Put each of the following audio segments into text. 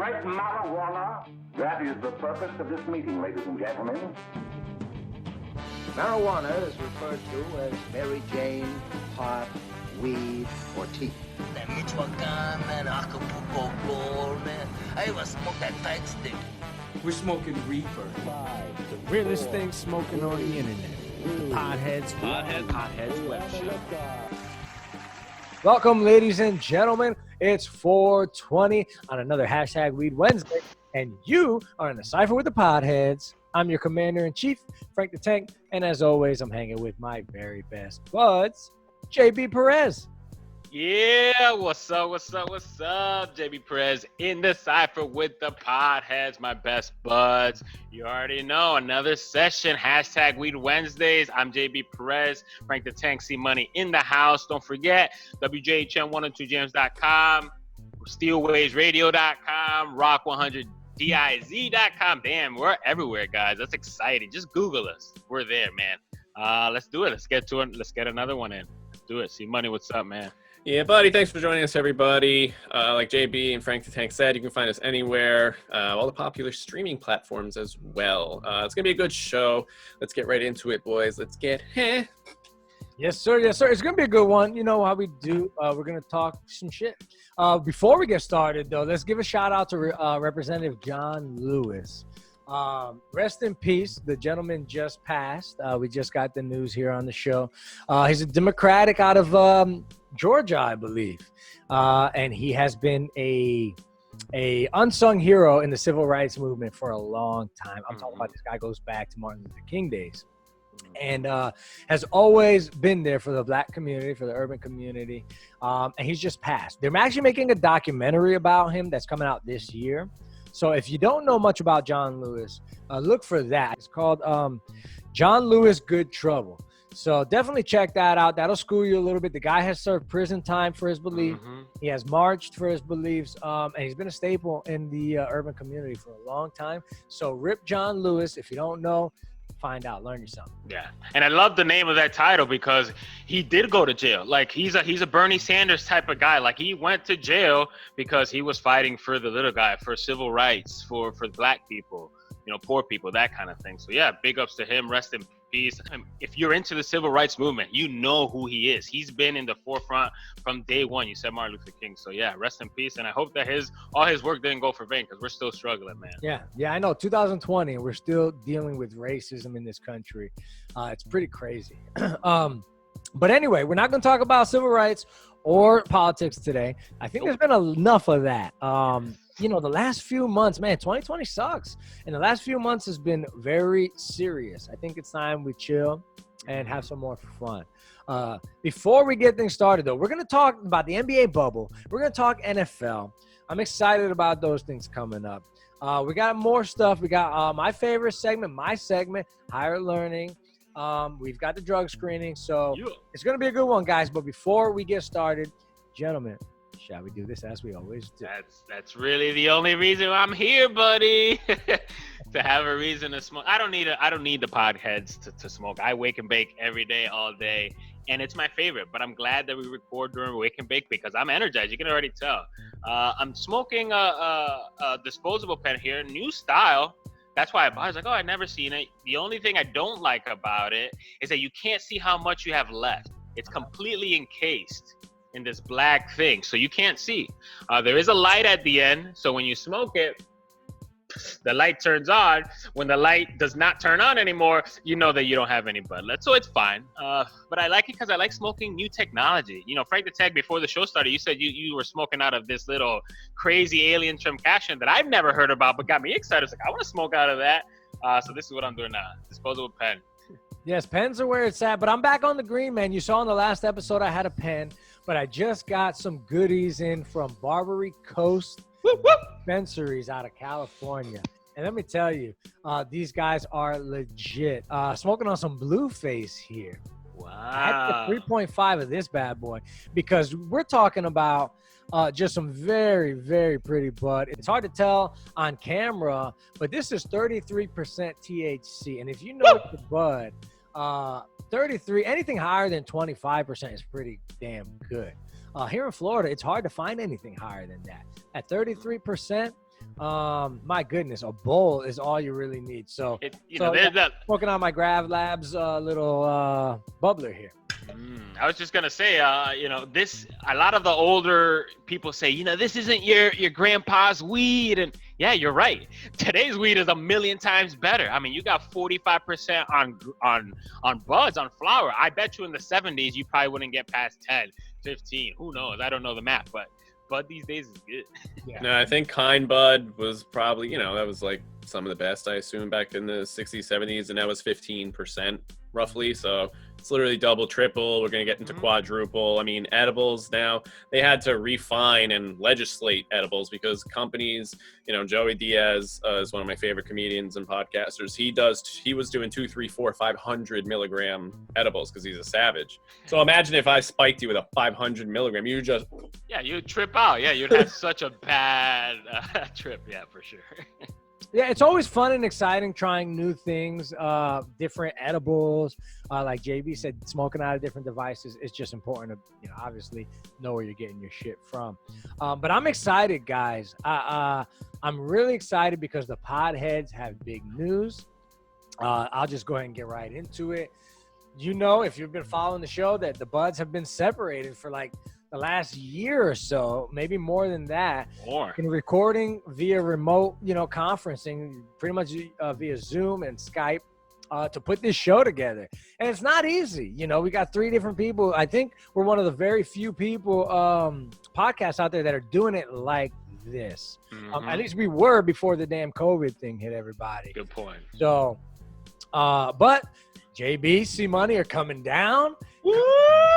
great marijuana. That is the purpose of this meeting, ladies and gentlemen. Marijuana is referred to as Mary Jane, pot, weed, or tea. That Michoacan, man, Acapulco Gold, man. I even smoke that tight stick. We're smoking reefer. The realest thing smoking on the internet. Podheads Web Show. Welcome, ladies and gentlemen. It's 420 on another hashtag Weed Wednesday, and you are in the cipher with the Podheads. I'm your commander-in-chief, Frank the Tank, and as always, I'm hanging with my very best buds, JB Perez. Yeah, what's up? JB Perez in the cipher with the Podheads, my best buds. You already know, another session, hashtag Weed Wednesdays. I'm JB Perez, Frank the Tank, CMoney in the house. Don't forget, WJHM102gems.com, SteelWavesRadio.com, Rock100DIZ.com. Damn, we're everywhere, guys. That's exciting. Just Google us. We're there, man. Let's do it. Let's get to it. Let's get another one in. Let's do it. CMoney, what's up, man? Yeah, buddy, thanks for joining us, everybody. Like JB and Frank the Tank said, you can find us anywhere, all the popular streaming platforms as well. It's going to be a good show. Let's get right into it, boys. Let's get Yes, sir. Yes, sir. It's going to be a good one. You know how we do. We're going to talk some shit. Before we get started, though, let's give a shout out to Representative John Lewis. Rest in peace. The gentleman just passed. We just got the news here on the show. He's a Democratic out of Georgia, I believe. And he has been a unsung hero in the civil rights movement for a long time. I'm talking about this guy goes back to Martin Luther King days. And has always been there for the black community, for the urban community. And he's just passed. They're actually making a documentary about him that's coming out this year. So if you don't know much about John Lewis, look for that. It's called John Lewis Good Trouble. So definitely check that out. That'll school you a little bit. The guy has served prison time for his belief. He has marched for his beliefs. And he's been a staple in the urban community for a long time. So rip John Lewis. If you don't know, find out, learn yourself. Yeah, and I love the name of that title because he did go to jail. Like he's a Bernie Sanders type of guy. Like he went to jail because he was fighting for the little guy, for civil rights, for black people, you know, poor people, that kind of thing. So yeah, big ups to him. Rest in peace. If you're into the civil rights movement, you know who he is. He's been in the forefront from day one. You said Martin Luther King. So yeah, rest in peace. And I hope that all his work didn't go for vain because we're still struggling, man. Yeah, I know. 2020, we're still dealing with racism in this country. It's pretty crazy. But anyway, we're not going to talk about civil rights or politics today. I think there's been enough of that. You know, the last few months, man, 2020 sucks. And the last few months has been very serious. I think it's time we chill and have some more fun. Before we get things started, though, we're going to talk about the NBA bubble. We're going to talk NFL. I'm excited about those things coming up. We got more stuff. We got my favorite segment, higher learning. We've got the drug screening. So it's going to be a good one, guys. But before we get started, gentlemen, shall we do this as we always do? That's really the only reason I'm here, buddy. To have a reason to smoke. I don't need the Podheads to smoke. I wake and bake every day, all day, and it's my favorite. But I'm glad that we record during wake and bake because I'm energized. You can already tell. I'm smoking a disposable pen here, new style. That's why I bought it. I was like, oh, I've never seen it. The only thing I don't like about it is that you can't see how much you have left. It's completely encased in this black thing, so you can't see. There is a light at the end, so when you smoke it, the light turns on. When the light does not turn on anymore, you know that you don't have any bud left, so it's fine. But I like it because I like smoking new technology. You know, Frank the Tech, before the show started, you said you were smoking out of this little crazy alien Trimcation that I've never heard about, but got me excited. I was like, I want to smoke out of that. So this is what I'm doing now, disposable pen. Yes, pens are where it's at, but I'm back on the green, man. You saw in the last episode I had a pen, but I just got some goodies in from Barbary Coast dispensaries out of California. And let me tell you, these guys are legit. Smoking on some Blueface here. Wow. I had the 3.5 of this bad boy because we're talking about just some very, very pretty bud. It's hard to tell on camera, but this is 33% THC. And if you know the bud, 33, anything higher than 25% is pretty damn good. Here in Florida, it's hard to find anything higher than that. At 33%, My goodness, a bowl is all you really need. So, there's that. smoking on my Grav Labs little bubbler here. I was just gonna say, this. A lot of the older people say, this isn't your grandpa's weed, and yeah, you're right. Today's weed is a million times better. I mean, you got 45% on buds, on flower. I bet you in the 70s, you probably wouldn't get past 10, 15. Who knows? I don't know the math, but bud these days is good. Yeah. No, I think Kind Bud was probably, that was like some of the best, I assume, back in the 60s, 70s, and that was 15% roughly. So it's literally double, triple. We're going to get into quadruple. I mean, edibles now, they had to refine and legislate edibles because companies, Joey Diaz is one of my favorite comedians and podcasters. He was doing 200, 300, 400, 500 milligram edibles because he's a savage. So imagine if I spiked you with a 500 milligram, you just... Yeah, you'd trip out. Yeah, you'd have such a bad trip. Yeah, for sure. Yeah, it's always fun and exciting trying new things, different edibles. Like JB said, smoking out of different devices. It's just important to, obviously know where you're getting your shit from. But I'm excited, guys. I'm really excited because the Podheads have big news. I'll just go ahead and get right into it. If you've been following the show, that the buds have been separated for like the last year or so, maybe more than that. More. In recording via remote, conferencing, pretty much via Zoom and Skype, to put this show together. And it's not easy. We got 3 different people. I think we're one of the very few people, podcasts out there that are doing it like this. At least we were before the damn COVID thing hit everybody. Good point. So, but JB, CMoney are coming down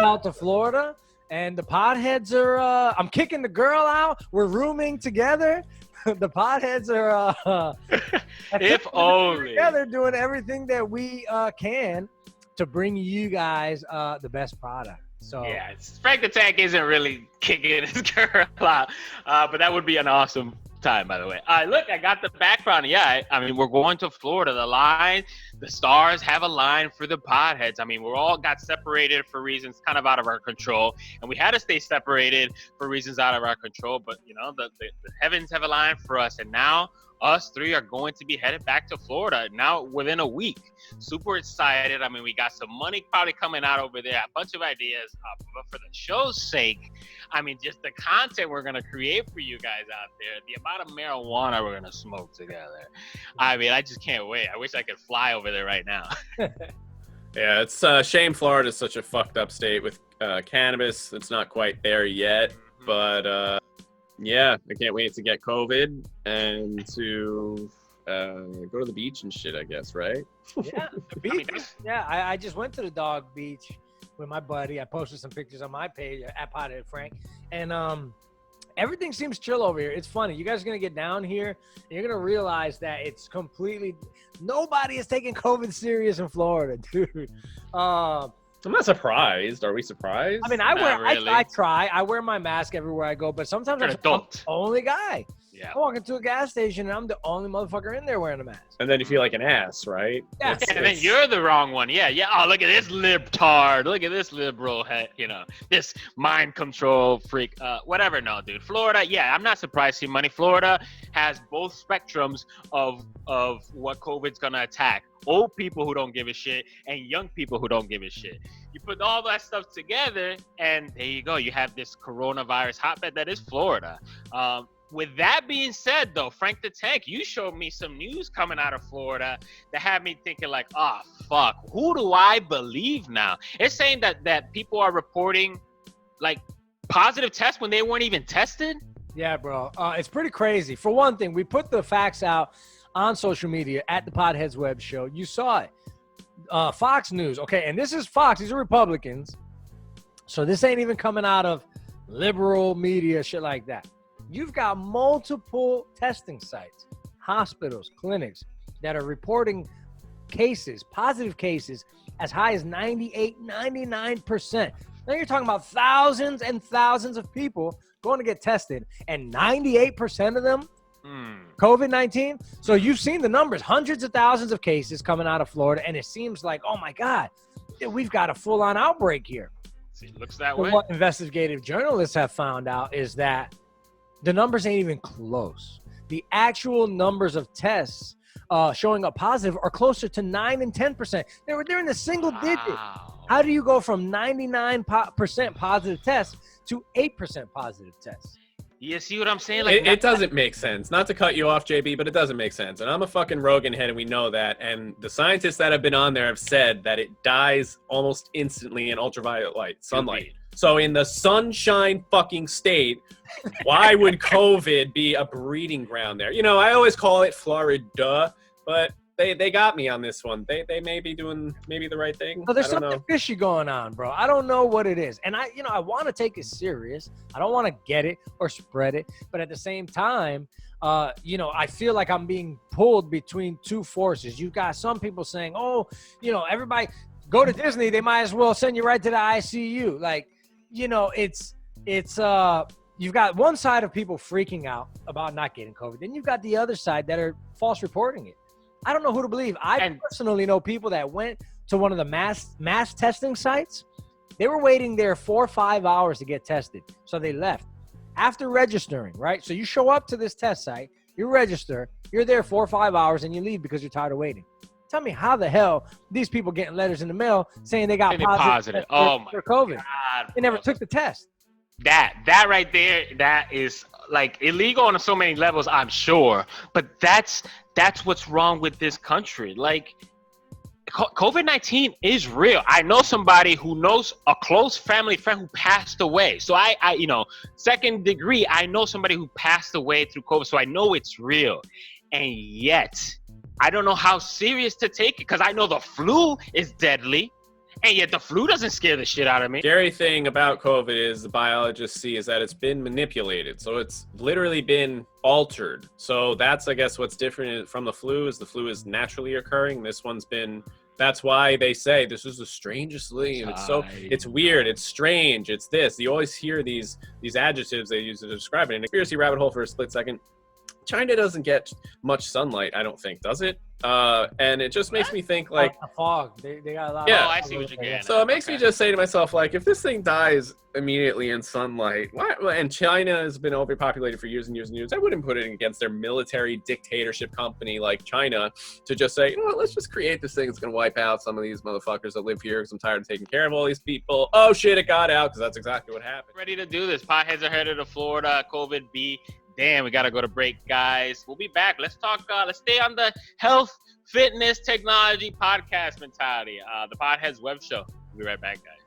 out to Florida. And the Podheads are, I'm kicking the girl out. We're rooming together. The Podheads are, if only. Together doing everything that we can to bring you guys the best product. So yeah, Frank the Tank isn't really kicking his girl out, but that would be an awesome time, by the way. Look, I got the background. Yeah, I mean, we're going to Florida. The stars have a line for the Podheads. I mean, we're all got separated for reasons kind of out of our control, and we had to stay separated for reasons out of our control. But the heavens have a line for us, and now us 3 are going to be headed back to Florida now within a week. Super excited. I mean, we got some money probably coming out over there, a bunch of ideas. But for the show's sake, I mean, just the content we're going to create for you guys out there, the amount of marijuana we're going to smoke together. I mean, I just can't wait. I wish I could fly over there right now. Yeah, it's a shame Florida's such a fucked up state with cannabis. It's not quite there yet, but yeah, I can't wait to get COVID and to go to the beach and shit, I guess, right? Yeah, the beach. Yeah, I just went to the dog beach with my buddy. I posted some pictures on my page at Podhead Frank, and everything seems chill over here. It's funny. You guys are gonna get down here, and you're gonna realize that it's completely nobody is taking COVID serious in Florida, dude. I'm not surprised. Are we surprised? I mean, I wear my mask everywhere I go, but sometimes I'm the only guy. Yeah. I walk into a gas station and I'm the only motherfucker in there wearing a mask. And then you feel like an ass, right? Yeah. And then you're the wrong one. Yeah. Oh, look at this libtard. Look at this liberal, this mind control freak. Whatever. No, dude. Florida. Yeah, I'm not surprised. CMoney. Florida has both spectrums of what COVID's gonna attack. Old people who don't give a shit and young people who don't give a shit. You put all that stuff together, and there you go. You have this coronavirus hotbed that is Florida. With that being said, though, Frank the Tank, you showed me some news coming out of Florida that had me thinking like, oh, fuck, who do I believe now? It's saying that people are reporting like positive tests when they weren't even tested. Yeah, bro. It's pretty crazy. For one thing, we put the facts out on social media at the Podheads Web show. You saw it. Fox News. Okay, and this is Fox. These are Republicans. So this ain't even coming out of liberal media, shit like that. You've got multiple testing sites, hospitals, clinics that are reporting cases, positive cases, as high as 98, 99%. Now you're talking about thousands and thousands of people going to get tested, and 98% of them COVID-19. So you've seen the numbers, hundreds of thousands of cases coming out of Florida, and it seems like, oh my God, we've got a full-on outbreak here. See, it looks that way. What investigative journalists have found out is that the numbers ain't even close. the actual numbers of tests showing up positive are closer to 9 and 10%. They're in the single digit. How do you go from 99% positive tests to 8% positive tests? You see what I'm saying? Like it doesn't make sense. Not to cut you off, JB, but it doesn't make sense. And I'm a fucking Rogan head, and we know that. And the scientists that have been on there have said that it dies almost instantly in ultraviolet light, sunlight. So in the sunshine fucking state, why would COVID be a breeding ground there? You know, I always call it Florida, but they got me on this one. They may be doing maybe the right thing. No, there's something fishy going on, bro. I don't know what it is. And I want to take it serious. I don't want to get it or spread it. But at the same time, I feel like I'm being pulled between two forces. You've got some people saying, oh, everybody go to Disney. They might as well send you right to the ICU. Like, you've got one side of people freaking out about not getting COVID. Then you've got the other side that are false reporting it. I don't know who to believe. I personally know people that went to one of the mass testing sites. They were waiting there 4 or 5 hours to get tested. So they left after registering, right? So you show up to this test site, you register, you're there 4 or 5 hours, and you leave because you're tired of waiting. Tell me how the hell these people getting letters in the mail saying they got positive for COVID. God, they never took the test. That right there, that is like illegal on so many levels, I'm sure. But that's what's wrong with this country. Like, COVID-19 is real. I know somebody who knows a close family friend who passed away. So I second degree, I know somebody who passed away through COVID. So I know it's real. And yet, I don't know how serious to take it, because I know the flu is deadly. And yet the flu doesn't scare the shit out of me. Scary thing about COVID is the biologists see is that it's been manipulated. So it's literally been altered. So that's, I guess, what's different from the flu is naturally occurring. This one's been, that's why they say this is the strangest thing. And it's weird. It's strange. It's this. You always hear these adjectives they use to describe it. And conspiracy rabbit hole for a split second. China doesn't get much sunlight, I don't think, does it? And it just makes me think, like, the fog. They got a lot. Yeah, I see what you're getting. So it makes me just say to myself, like, if this thing dies immediately in sunlight, why? And China has been overpopulated for years and years and years, I wouldn't put it against their military dictatorship company like China to just say, let's just create this thing that's going to wipe out some of these motherfuckers that live here because I'm tired of taking care of all these people. Oh shit, it got out, because that's exactly what happened. Ready to do this. Potheads are headed to Florida. COVID B. Damn, we got to go to break, guys. We'll be back. Let's talk. Let's stay on the health, fitness, technology, podcast mentality. The Podheads Web Show. We'll be right back, guys.